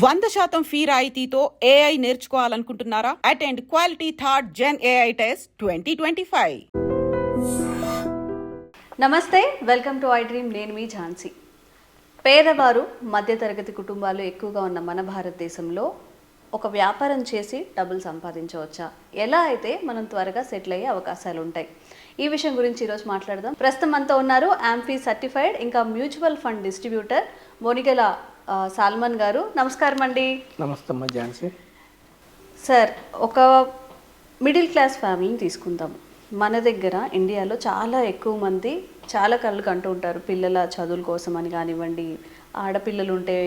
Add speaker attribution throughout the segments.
Speaker 1: 100% fee రాయితీతో AI నేర్చుకోవాలనుకుంటున్నారా? Attend quality third gen AI test 2025.
Speaker 2: నమస్తే, వెల్కమ్ టు ఐ డ్రీమ్. నేను మీ ఝాన్సీ. పేదవారు, మధ్యతరగతి కుటుంబాలు ఎక్కువగా ఉన్న మన భారతదేశంలో ఒక వ్యాపారం చేసి డబ్బులు సంపాదించవచ్చా? ఎలా అయితే మనం త్వరగా సెటిల్ అయ్యే అవకాశాలు ఉంటాయి? ఈ విషయం గురించి ఈరోజు మాట్లాడదాం. ప్రస్తుతం అంతా ఉన్నారు AMFI సర్టిఫైడ్ ఇంకా మ్యూచువల్ ఫండ్ డిస్ట్రిబ్యూటర్ బొనిగెల సాల్మన్ గారు. నమస్కారం అండి.
Speaker 3: నమస్తే అమ్మా ఝాన్సీ.
Speaker 2: సార్, ఒక మిడిల్ క్లాస్ ఫ్యామిలీని తీసుకుందాం. మన దగ్గర ఇండియాలో చాలా ఎక్కువ మంది చాలా కళ్ళు కంటూ ఉంటారు. పిల్లల చదువుల కోసం అని కానివ్వండి, ఆడపిల్లలు ఉంటే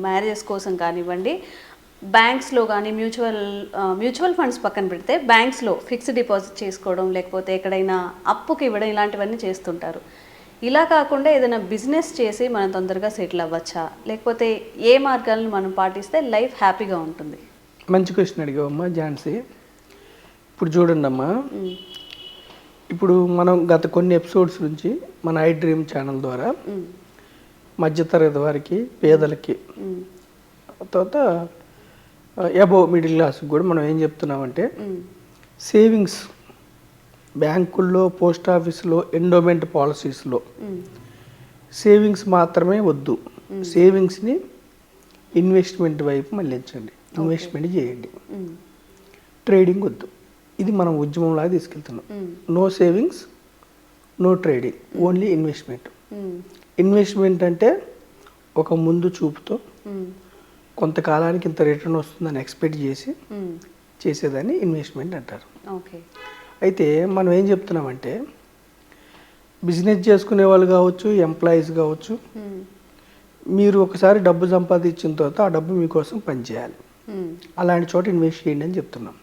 Speaker 2: మ్యారేజెస్ కోసం కానివ్వండి, బ్యాంక్స్లో కానీ మ్యూచువల్ ఫండ్స్ పక్కన పెడితే బ్యాంక్స్లో ఫిక్స్డ్ డిపాజిట్ చేసుకోవడం, లేకపోతే ఎక్కడైనా అప్పుకి ఇవ్వడం, ఇలాంటివన్నీ చేస్తుంటారు. ఇలా కాకుండా ఏదైనా బిజినెస్ చేసి మనం తొందరగా సెటిల్ అవ్వచ్చా? లేకపోతే ఏ మార్గాలను మనం పాటిస్తే లైఫ్ హ్యాపీగా ఉంటుంది?
Speaker 3: మంచి క్వశ్చన్ అడిగావమ్మా ఝాన్సీ. ఇప్పుడు చూడండి అమ్మా, ఇప్పుడు మనం గత కొన్ని ఎపిసోడ్స్ నుంచి మన ఐ డ్రీమ్ ఛానల్ ద్వారా మధ్యతరగతి వారికి, పేదలకి, తర్వాత అబోవ్ మిడిల్ క్లాస్కి కూడా మనం ఏం చెప్తున్నామంటే సేవింగ్స్ బ్యాంకుల్లో, పోస్ట్ ఆఫీసులో, ఎండోమెంట్ పాలసీస్లో సేవింగ్స్ మాత్రమే వద్దు. సేవింగ్స్ని ఇన్వెస్ట్మెంట్ వైపు మళ్ళించండి, ఇన్వెస్ట్మెంట్ చేయండి. ట్రేడింగ్ వద్దు. ఇది మనం ఉద్యమంలాగా తీసుకెళ్తున్నాం. No savings, no trading, only investment. Investment అంటే ఒక ముందు చూపుతో కొంతకాలానికి ఇంత రిటర్న్ వస్తుందని ఎక్స్పెక్ట్ చేసి చేసేదాన్ని ఇన్వెస్ట్మెంట్ అంటారు.
Speaker 2: ఓకే.
Speaker 3: అయితే మనం ఏం చెప్తున్నామంటే బిజినెస్ చేసుకునే వాళ్ళు కావచ్చు, ఎంప్లాయీస్ కావచ్చు, మీరు ఒకసారి డబ్బు సంపాదించిన తర్వాత ఆ డబ్బు మీకోసం పనిచేయాలి. అలాంటి చోట ఇన్వెస్ట్ చేయండి అని చెప్తున్నాం.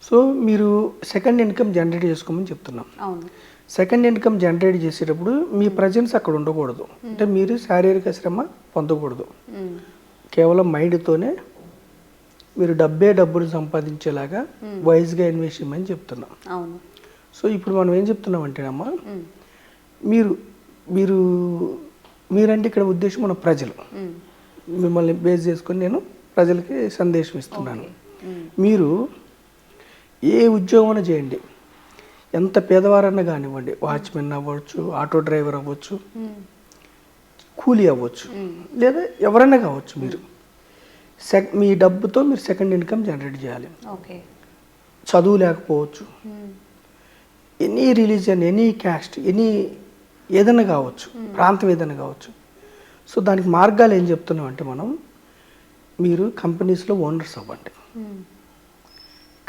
Speaker 3: సో మీరు సెకండ్ ఇన్కమ్ జనరేట్ చేసుకోమని చెప్తున్నాం. సెకండ్ ఇన్కమ్ జనరేట్ చేసేటప్పుడు మీ ప్రజెన్స్ అక్కడ ఉండకూడదు. అంటే మీరు శారీరక శ్రమ పొందకూడదు. కేవలం మైండ్తోనే మీరు డబ్బులు సంపాదించేలాగా వైజ్గా ఇన్వెస్ట్ చేయమని చెప్తున్నాం. సో ఇప్పుడు మనం ఏం చెప్తున్నాం అంటేనమ్మా, మీరంటే ఇక్కడ ఉద్దేశం మన ప్రజలు, మిమ్మల్ని బేస్ చేసుకొని నేను ప్రజలకి సందేశం ఇస్తున్నాను. మీరు ఏ ఉద్యోగం చేయండి, ఎంత పేదవారన్నా కానివ్వండి, వాచ్మెన్ అవ్వచ్చు, ఆటో డ్రైవర్ అవ్వచ్చు, కూలీ అవ్వచ్చు, లేదా ఎవరైనా కావచ్చు, మీరు మీ డబ్బుతో మీరు సెకండ్ ఇన్కమ్ జనరేట్ చేయాలి. చదువు లేకపోవచ్చు, ఎనీ రిలీజియన్, ఎనీ క్యాస్ట్, ఏదైనా కావచ్చు, ప్రాంతం ఏదైనా కావచ్చు. సో దానికి మార్గాలు ఏం చెప్తున్నాం అంటే మీరు కంపెనీస్లో ఓనర్స్ అవ్వండి.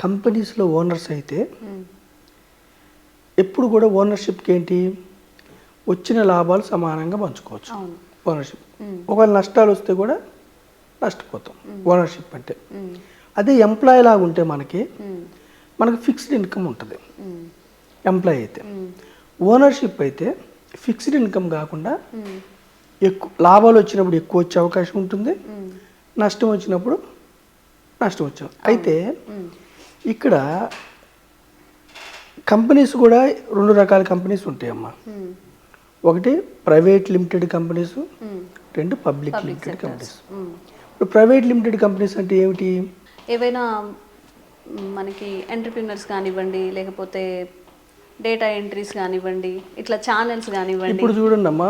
Speaker 3: కంపెనీస్లో ఓనర్స్ అయితే ఎప్పుడు కూడా ఓనర్షిప్కి ఏంటి, వచ్చిన లాభాలు సమానంగా పంచుకోవచ్చు. ఓనర్షిప్ ఒకవేళ నష్టాలు వస్తే కూడా నష్టపోతాం ఓనర్షిప్ అంటే. అదే ఎంప్లాయీ లాగా ఉంటే మనకి ఫిక్స్డ్ ఇన్కమ్ ఉంటుంది. ఎంప్లాయీ అయితే, ఓనర్షిప్ అయితే ఫిక్స్డ్ ఇన్కమ్ కాకుండా ఎక్కువ లాభాలు వచ్చినప్పుడు ఎక్కువ వచ్చే అవకాశం ఉంటుంది, నష్టం వచ్చినప్పుడు నష్టం వచ్చాం. అయితే ఇక్కడ కంపెనీస్ కూడా రెండు రకాల కంపెనీస్ ఉంటాయమ్మా. ఒకటి ప్రైవేట్ లిమిటెడ్ కంపెనీస్, రెండు పబ్లిక్ లిమిటెడ్ కంపెనీస్. ఇప్పుడు ప్రైవేట్ లిమిటెడ్ కంపెనీస్ అంటే ఏమిటి?
Speaker 2: ఏవైనా మనకి ఎంటర్‌ప్రెన్యూర్స్ కానివ్వండి, లేకపోతే డేటా ఎంట్రీస్ కానివ్వండి, ఇట్లా ఛానల్స్ కానివ్వండి.
Speaker 3: ఇప్పుడు చూడండి అమ్మా,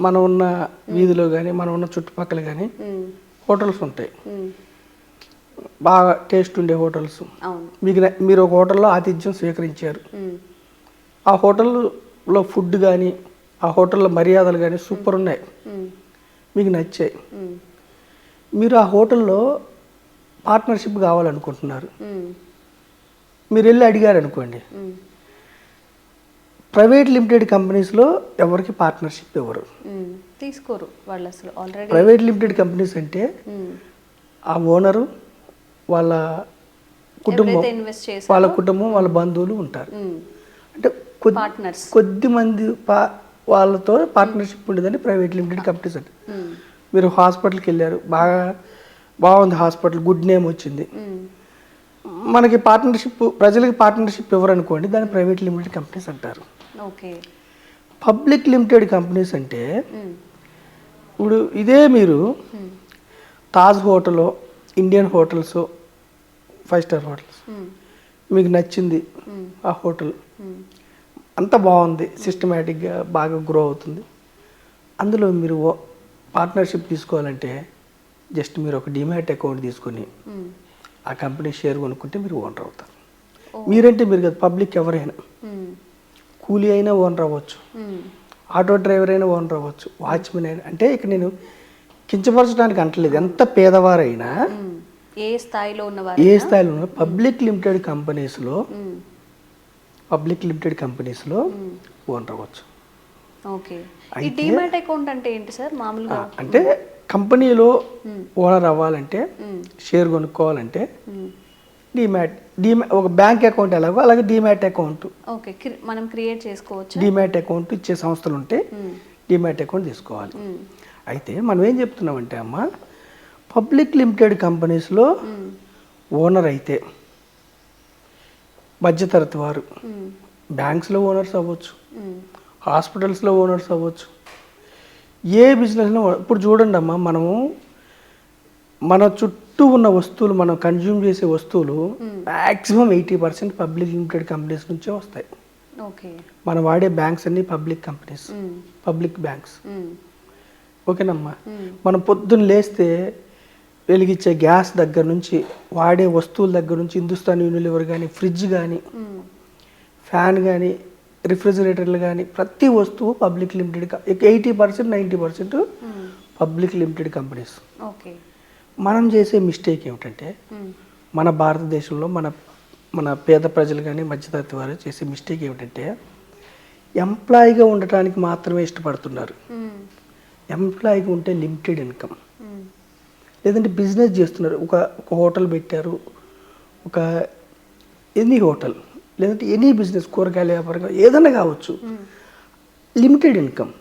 Speaker 3: మనం ఉన్న వీధిలో కానీ, మనం ఉన్న చుట్టుపక్కల కానీ హోటల్స్ ఉంటాయి, బాగా టేస్ట్ ఉండే హోటల్స్. మీరు ఒక హోటల్లో ఆతిథ్యం స్వీకరించారు. ఆ హోటల్లో ఫుడ్ కానీ, ఆ హోటల్లో మర్యాదలు కానీ సూపర్ ఉన్నాయి, మీకు నచ్చాయి. మీరు ఆ హోటల్లో పార్ట్నర్షిప్ కావాలనుకుంటున్నారు. మీరు వెళ్ళి అడిగారు అనుకోండి, ప్రైవేట్ లిమిటెడ్ కంపెనీస్లో ఎవరికి పార్ట్నర్షిప్ ఇవ్వరు,
Speaker 2: తీసుకోరు వాళ్ళు అసలు. ఆల్రెడీ
Speaker 3: ప్రైవేట్ లిమిటెడ్ కంపెనీస్ అంటే ఆ ఓనరు, వాళ్ళ కుటుంబం, వాళ్ళ బంధువులు ఉంటారు. అంటే కొద్ది మంది వాళ్ళతో పార్ట్నర్షిప్ ఉండేదని ప్రైవేట్ లిమిటెడ్ కంపెనీస్ అంటే. మీరు హాస్పిటల్కి వెళ్ళారు, బాగుంది హాస్పిటల్, గుడ్ నేమ్ వచ్చింది, మనకి పార్ట్నర్షిప్, ప్రజలకి పార్ట్నర్షిప్ ఎవరు అనుకోండి, దాన్ని ప్రైవేట్ లిమిటెడ్ కంపెనీస్ అంటారు. పబ్లిక్ లిమిటెడ్ కంపెనీస్ అంటే ఇప్పుడు ఇదే మీరు Taj hotel, Indian hotels, 5 star hotels మీకు నచ్చింది ఆ హోటల్, అంత బాగుంది, సిస్టమేటిక్గా బాగా గ్రో అవుతుంది. అందులో మీరు పార్ట్నర్షిప్ తీసుకోవాలంటే జస్ట్ మీరు ఒక డిమాట్ అకౌంట్ తీసుకొని ఆ కంపెనీ షేర్ కొనుక్కుంటే మీరు ఓనర్ అవుతారు. మీరంటే మీరు కదా, పబ్లిక్ ఎవరైనా, కూలీ అయినా ఓనర్ అవ్వచ్చు, ఆటో డ్రైవర్ అయినా ఓనర్ అవ్వచ్చు, వాచ్మెన్ అయినా. అంటే ఇక్కడ నేను కించపరచడానికి అంటలేదు, ఎంత పేదవారైనా,
Speaker 2: ఏ స్థాయిలో ఉన్న
Speaker 3: పబ్లిక్ లిమిటెడ్ కంపెనీస్లో ఓనర్ అవ్వచ్చు.
Speaker 2: ఓకే. ఈ డిమాట్ అకౌంట్ అంటే ఏంటి సార్ మామూలుగా?
Speaker 3: అంటే కంపెనీలో ఓనర్ అవ్వాలంటే, షేర్ కొనుక్కోవాలంటే డిమాట్ ఒక బ్యాంక్ అకౌంట్ ఎలాగో అలాగే డిమాట్ అకౌంట్.
Speaker 2: ఓకే, మనం క్రియేట్ చేసుకోవచ్చు.
Speaker 3: డిమాట్ అకౌంట్ ఇచ్చే సంస్థలు ఉంటే డిమాట్ అకౌంట్ తీసుకోవాలి. అయితే మనం ఏం చెప్తున్నామంటే అమ్మ, పబ్లిక్ లిమిటెడ్ కంపెనీస్లో ఓనర్ అయితే మధ్యతరగతి వారు బ్యాంక్స్లో ఓనర్స్ అవ్వచ్చు, హాస్పిటల్స్లో ఓనర్స్ అవ్వచ్చు, ఏ బిజినెస్లో. ఇప్పుడు చూడండి అమ్మ, మనము మన చుట్టూ ఉన్న వస్తువులు, మనం కన్జ్యూమ్ చేసే వస్తువులు మ్యాక్సిమం 80% పబ్లిక్ లిమిటెడ్ కంపెనీస్ నుంచే వస్తాయి. మనం వాడే బ్యాంక్స్ అన్ని పబ్లిక్ కంపెనీస్, పబ్లిక్ బ్యాంక్స్. ఓకేనమ్మా. మనం పొద్దున్న లేస్తే వెలిగించే గ్యాస్ దగ్గర నుంచి, వాడే వస్తువుల దగ్గర నుంచి, హిందుస్థాన్ యూనిలివర్ కానీ, ఫ్రిడ్జ్ కానీ, ఫ్యాన్ కానీ, రిఫ్రిజిరేటర్లు కానీ, ప్రతి వస్తువు public limited. 80% 90% public limited companies. మనం చేసే మిస్టేక్ ఏమిటంటే, మన భారతదేశంలో మన పేద ప్రజలు కానీ మధ్యతరగతి వారు చేసే మిస్టేక్ ఏమిటంటే, ఎంప్లాయీగా ఉండటానికి మాత్రమే ఇష్టపడుతున్నారు. ఎంప్లాయీగా ఉంటే లిమిటెడ్ ఇన్కమ్, లేదంటే బిజినెస్ చేస్తున్నారు, ఒక హోటల్ పెట్టారు, ఒక ఎనీ హోటల్, లేదంటే ఎనీ బిజినెస్, కూరగాయల వ్యాపారం ఏదైనా కావచ్చు, లిమిటెడ్ ఇన్కమ్.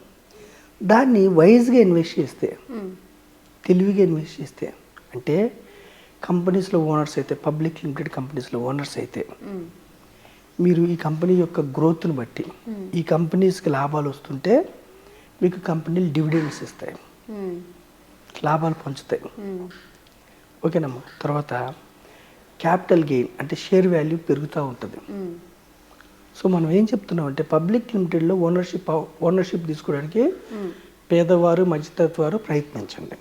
Speaker 3: దాన్ని వైజ్గా ఇన్వెస్ట్ చేస్తే, తెలివిగా ఇన్వెస్ట్ చేస్తే, అంటే కంపెనీస్లో ఓనర్స్ అయితే, పబ్లిక్ లిమిటెడ్ కంపెనీస్లో ఓనర్స్ అయితే, మీరు ఈ కంపెనీ యొక్క గ్రోత్ని బట్టి ఈ కంపెనీస్కి లాభాలు వస్తుంటే మీకు కంపెనీలు డివిడెండ్స్ ఇస్తాయి, లాభాలు పంచుతాయి. ఓకేనమ్మా. తర్వాత క్యాపిటల్ గెయిన్ అంటే షేర్ వాల్యూ పెరుగుతూ ఉంటుంది. సో మనం ఏం చెప్తున్నాం అంటే, పబ్లిక్ లిమిటెడ్లో ఓనర్షిప్ తీసుకోవడానికి పేదవారు మధ్యతరగతి వారు ప్రయత్నించండి.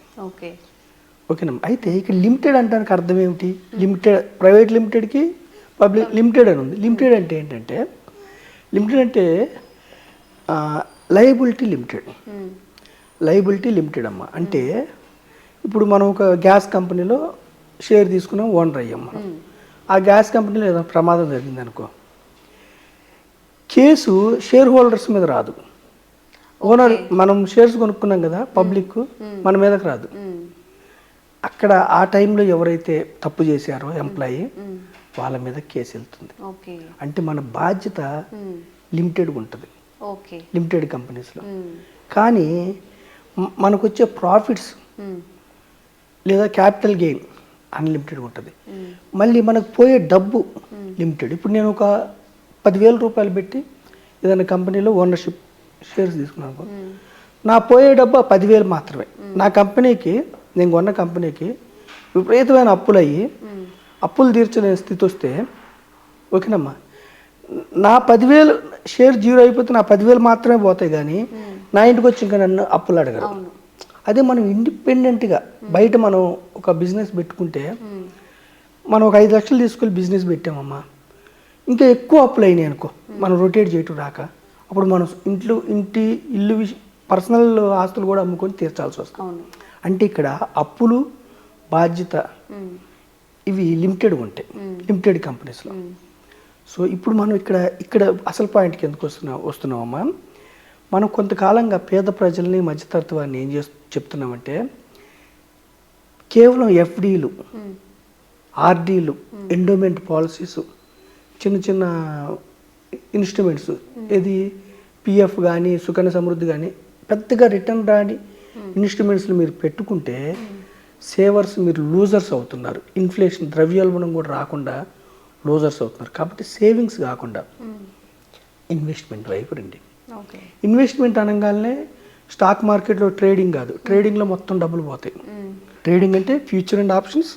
Speaker 3: ఓకేనమ్మా. అయితే ఇక్కడ లిమిటెడ్ అంటానికి అర్థం ఏమిటి? లిమిటెడ్, ప్రైవేట్ లిమిటెడ్కి పబ్లిక్ లిమిటెడ్ అని ఉంది. లిమిటెడ్ అంటే ఏంటంటే, లిమిటెడ్ అంటే లయబిలిటీ లిమిటెడ్ అమ్మ. అంటే ఇప్పుడు మనం ఒక గ్యాస్ కంపెనీలో షేర్ తీసుకున్నాం, ఓనర్ అయ్యాం మనం. ఆ గ్యాస్ కంపెనీలో ఏదైనా ప్రమాదం జరిగింది అనుకో, కేసు షేర్ హోల్డర్స్ మీద రాదు. ఓనర్, మనం షేర్స్ కొనుక్కున్నాం కదా, పబ్లిక్ మన మీదకి రాదు. అక్కడ ఆ టైంలో ఎవరైతే తప్పు చేశారో ఎంప్లాయీ, వాళ్ళ మీద కేసు వెళ్తుంది. అంటే మన బాధ్యత లిమిటెడ్గా ఉంటుంది లిమిటెడ్ కంపెనీస్లో. కానీ మనకు వచ్చే ప్రాఫిట్స్ లేదా క్యాపిటల్ గెయిన్ అన్లిమిటెడ్ ఉంటుంది. మళ్ళీ మనకు పోయే డబ్బు లిమిటెడ్. ఇప్పుడు నేను ఒక 10,000 రూపాయలు పెట్టి ఏదైనా కంపెనీలో ఓనర్షిప్ షేర్స్ తీసుకున్నాను, నా పోయే డబ్బు 10,000 మాత్రమే. నా కంపెనీకి, నేను కొన్న కంపెనీకి విపరీతమైన అప్పులు అయ్యి అప్పులు తీర్చలేని స్థితి వస్తే, ఓకేనమ్మా, నా 10,000 షేర్ జీరో అయిపోతే నా 10,000 మాత్రమే పోతాయి, కానీ నా ఇంటికి వచ్చి ఇంకా నన్ను అప్పులు అడగరు. అదే మనం ఇండిపెండెంట్గా బయట మనం ఒక బిజినెస్ పెట్టుకుంటే, మనం ఒక 5 లక్షలు తీసుకెళ్ళి బిజినెస్ పెట్టామమ్మా, ఇంకా ఎక్కువ అప్పులు అయినాయి అనుకో, మనం రొటేట్ చేయటం రాక, అప్పుడు మనం ఇల్లు పర్సనల్ ఆస్తులు కూడా అమ్ముకొని తీర్చాల్సి వస్తుంది. అంటే ఇక్కడ అప్పులు, బాధ్యత ఇవి లిమిటెడ్గా ఉంటాయి లిమిటెడ్ కంపెనీస్లో. సో ఇప్పుడు మనం ఇక్కడ అసలు పాయింట్కి ఎందుకు వస్తున్నామమ్మా, మనం కొంతకాలంగా పేద ప్రజల్ని మధ్యతరగతి వారిని ఏం చెప్తున్నామంటే, కేవలం ఎఫ్డీలు, ఆర్డీలు, ఎండోమెంట్ పాలసీస్, చిన్న చిన్న ఇన్స్ట్రుమెంట్స్, ఇది పిఎఫ్ కానీ సుకన్య సమృద్ధి కానీ పెద్దగా రిటర్న్ రాని ఇన్స్ట్రుమెంట్స్లు మీరు పెట్టుకుంటే సేవర్స్ మీరు లూజర్స్ అవుతున్నారు. ఇన్ఫ్లేషన్, ద్రవ్యోల్బణం కూడా రాకుండా లూజర్స్ అవుతున్నారు. కాబట్టి సేవింగ్స్ కాకుండా ఇన్వెస్ట్మెంట్ వైపు రండి. ఇన్వెస్ట్మెంట్ అనగానే స్టాక్ మార్కెట్లో ట్రేడింగ్ కాదు, ట్రేడింగ్లో మొత్తం డబ్బులు పోతాయి. ట్రేడింగ్ అంటే future and options,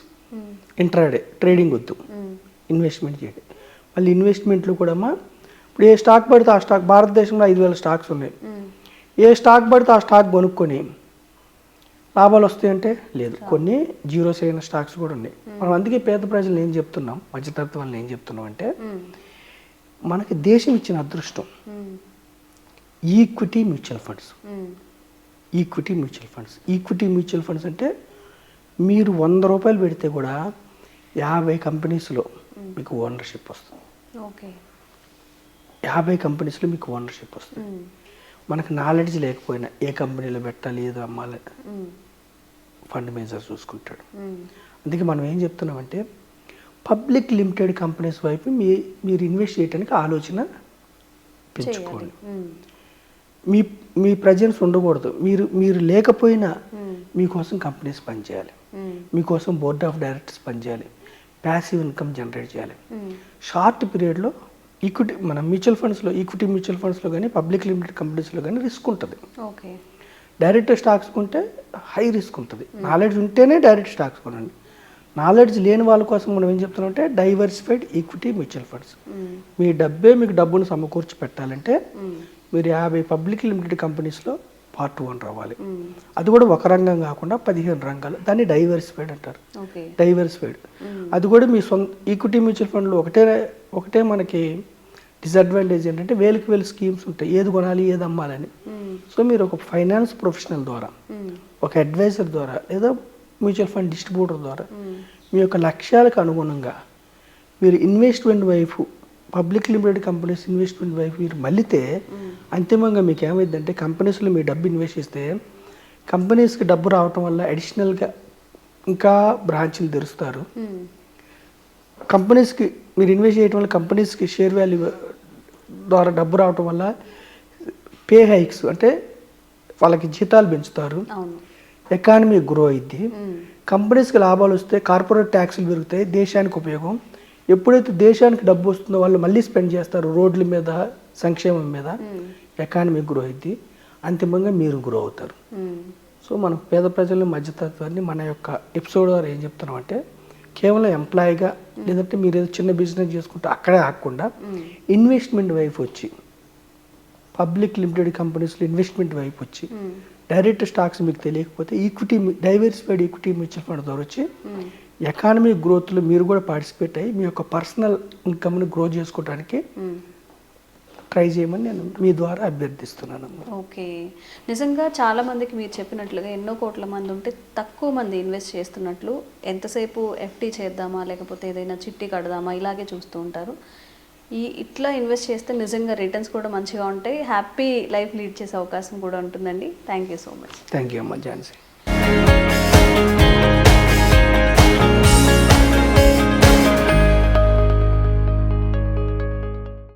Speaker 3: intraday trading వద్దు, ఇన్వెస్ట్మెంట్ చేయండి. మళ్ళీ ఇన్వెస్ట్మెంట్లు కూడా అమ్మా ఇప్పుడు ఏ స్టాక్ పడితే ఆ స్టాక్, భారతదేశంలో 5,000 స్టాక్స్ ఉన్నాయి. ఏ స్టాక్ పడితే ఆ స్టాక్ కొనుక్కొని లాభాలు వస్తాయంటే లేదు. కొన్ని జీరోస్ అయిన స్టాక్స్ కూడా ఉన్నాయి. మనం అందుకే పేద ప్రజలు ఏం చెప్తున్నాం, మధ్యతరగతి వాళ్ళని ఏం చెప్తున్నాం అంటే మనకి దేశం ఇచ్చిన అదృష్టం equity mutual funds. Equity mutual funds, equity mutual funds అంటే మీరు 100 రూపాయలు పెడితే కూడా 50 కంపెనీస్లో మీకు ఓనర్షిప్ వస్తుంది.
Speaker 2: ఓకే,
Speaker 3: 50 కంపెనీస్లో మీకు ఓనర్షిప్ వస్తుంది. మనకు నాలెడ్జ్ లేకపోయినా ఏ కంపెనీలో పెట్టాలి, ఏదో అమ్మాలి, ఫండ్ మేనేజర్ చూసుకుంటాడు. అందుకే మనం ఏం చెప్తున్నామంటే పబ్లిక్ లిమిటెడ్ కంపెనీస్ వైపు మీరు ఇన్వెస్ట్ చేయడానికి ఆలోచన పెంచుకోండి. మీ ప్రజెన్స్ ఉండకూడదు. మీరు లేకపోయినా మీకోసం కంపెనీస్ పనిచేయాలి, మీకోసం బోర్డ్ ఆఫ్ డైరెక్టర్స్ పనిచేయాలి, ప్యాసివ్ ఇన్కమ్ జనరేట్ చేయాలి. షార్ట్ పీరియడ్లో ఈక్విటీ మన మ్యూచువల్ ఫండ్స్లో, ఈక్విటీ మ్యూచువల్ ఫండ్స్లో కానీ పబ్లిక్ లిమిటెడ్ కంపెనీస్లో కానీ రిస్క్ ఉంటుంది.
Speaker 2: ఓకే,
Speaker 3: డైరెక్ట్ స్టాక్స్ కొంటే హై రిస్క్ ఉంటుంది. నాలెడ్జ్ ఉంటేనే డైరెక్ట్ స్టాక్స్ కొనండి. నాలెడ్జ్ లేని వాళ్ళ కోసం మనం ఏం చెప్తున్నామంటే డైవర్సిఫైడ్ ఈక్విటీ మ్యూచువల్ ఫండ్స్. మీ డబ్బే మీకు డబ్బును సమకూర్చి పెట్టాలంటే మీరు 50 పబ్లిక్ లిమిటెడ్ కంపెనీస్లో పార్ట్ 1 రావాలి. అది కూడా ఒక రంగం కాకుండా 15 రంగాలు, దాన్ని డైవర్సిఫైడ్ అంటారు. డైవర్సిఫైడ్ అది కూడా మీ సొంత ఈక్విటీ మ్యూచువల్ ఫండ్లో ఒకటే మనకి డిసడ్వాంటేజ్ ఏంటంటే వేలు స్కీమ్స్ ఉంటాయి, ఏది కొనాలి ఏది అమ్మాలని. సో మీరు ఒక ఫైనాన్స్ ప్రొఫెషనల్ ద్వారా, ఒక అడ్వైజర్ ద్వారా, లేదా మ్యూచువల్ ఫండ్ డిస్ట్రిబ్యూటర్ ద్వారా మీ యొక్క లక్ష్యాలకు అనుగుణంగా మీరు ఇన్వెస్ట్మెంట్ వైపు, పబ్లిక్ లిమిటెడ్ కంపెనీస్ ఇన్వెస్ట్మెంట్ వైపు మీరు మళ్ళీతే అంతిమంగా మీకు ఏమైందంటే కంపెనీస్లో మీ డబ్బు ఇన్వెస్ట్ చేస్తే కంపెనీస్కి డబ్బు రావటం వల్ల అడిషనల్గా ఇంకా బ్రాంచ్లు తెరుస్తారు. కంపెనీస్కి మీరు ఇన్వెస్ట్ చేయడం వల్ల కంపెనీస్కి షేర్ వాల్యూ ద్వారా డబ్బు రావటం వల్ల పే హైక్స్ అంటే వాళ్ళకి జీతాలు పెంచుతారు, ఎకానమీ గ్రో అయింది, కంపెనీస్కి లాభాలు వస్తే కార్పొరేట్ ట్యాక్సులు పెరుగుతాయి, దేశానికి ఉపయోగం. ఎప్పుడైతే దేశానికి డబ్బు వస్తుందో వాళ్ళు మళ్ళీ స్పెండ్ చేస్తారు రోడ్ల మీద, సంక్షేమం మీద, ఎకానమీ గ్రో అయింది, అంతిమంగా మీరు గ్రో అవుతారు. సో మనం పేద ప్రజల మధ్యతత్వాన్ని మన యొక్క ఎపిసోడ్ ద్వారా ఏం చెప్తున్నాం అంటే కేవలం ఎంప్లాయీగా లేదంటే మీరు ఏదో చిన్న బిజినెస్ చేసుకుంటే అక్కడే ఆగకుండా ఇన్వెస్ట్మెంట్ వైపు వచ్చి, పబ్లిక్ లిమిటెడ్ కంపెనీస్లో ఇన్వెస్ట్మెంట్ వైపు వచ్చి, డైరెక్ట్ స్టాక్స్ మీకు తెలియకపోతే equity diversified equity mutual fund ద్వారా వచ్చి ఎకానమీ గ్రోత్లో మీరు కూడా పార్టిసిపేట్ అయ్యి మీ యొక్క పర్సనల్ ఇన్కమ్ని గ్రో చేసుకోవడానికి ట్రై చేయమని నేను మీ ద్వారా అభ్యర్థిస్తున్నాను.
Speaker 2: ఓకే, నిజంగా చాలా మందికి మీరు చెప్పినట్లుగా ఎన్నో కోట్ల మంది ఉంటే తక్కువ మంది ఇన్వెస్ట్ చేస్తున్నట్లు, ఎంతసేపు ఎఫ్టీ చేద్దామా లేకపోతే ఏదైనా చిట్టి కడదామా ఇలాగే చూస్తూ ఉంటారు. ఇట్లా ఇన్వెస్ట్ చేస్తే నిజంగా రిటర్న్స్ కూడా మంచిగా ఉంటాయి, హ్యాపీ లైఫ్ లీడ్ చేసే అవకాశం కూడా ఉంటుందండి. Thank you so much.
Speaker 3: Thank you అమ్మ ఝాన్సీ.